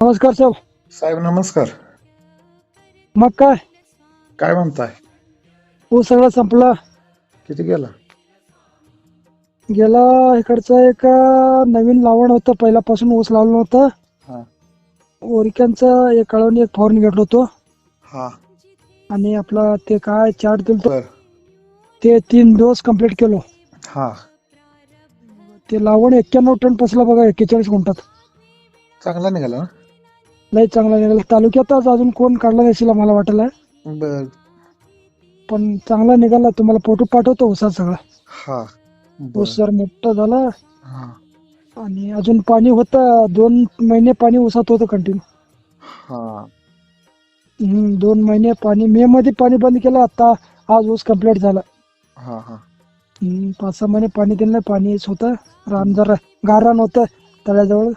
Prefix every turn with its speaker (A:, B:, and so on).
A: नमस्कार साहेब.
B: साहेब नमस्कार.
A: मग
B: काय म्हणताय?
A: ऊस सगळं संपला.
B: किती गेला?
A: गेला इकडचं एक नवीन लावण होतं, पहिल्यापासून ऊस लावलं नव्हतं.
B: हा
A: ओरिकनचं एक कळवणी एक फवारणी घेतलो होतो.
B: हा
A: आणि आपला ते काय चार्ट दिलं
B: बर
A: ते 3 डोस कंप्लीट केलो.
B: हा
A: ते लावण 91 टन पसला बघा, 41 गुंठात.
B: चांगला निघाला ना?
A: लय चांगला निघाला. तालुक्यातच अजून कोण काढला नसेल मला वाटलं,
B: बर
A: पण चांगला निघाला. तुम्हाला फोटो पाठवतो ऊसाचा सगळा.
B: हा बर
A: ऊस जर मोठा झाला
B: हा
A: आणि अजून पाणी होतं. 2 महिने पाणी ऊसात होतं कंटिन्यू.
B: हा
A: 2 महिने पाणी. मे मध्ये पाणी बंद केलं. आता आज ऊस कंप्लीट झाला.
B: हा हा
A: 5-6 महिने पाणी दिलं नाही. पाणीच होतं. रान जरा गारा नव्हतं तळ्याजवळ.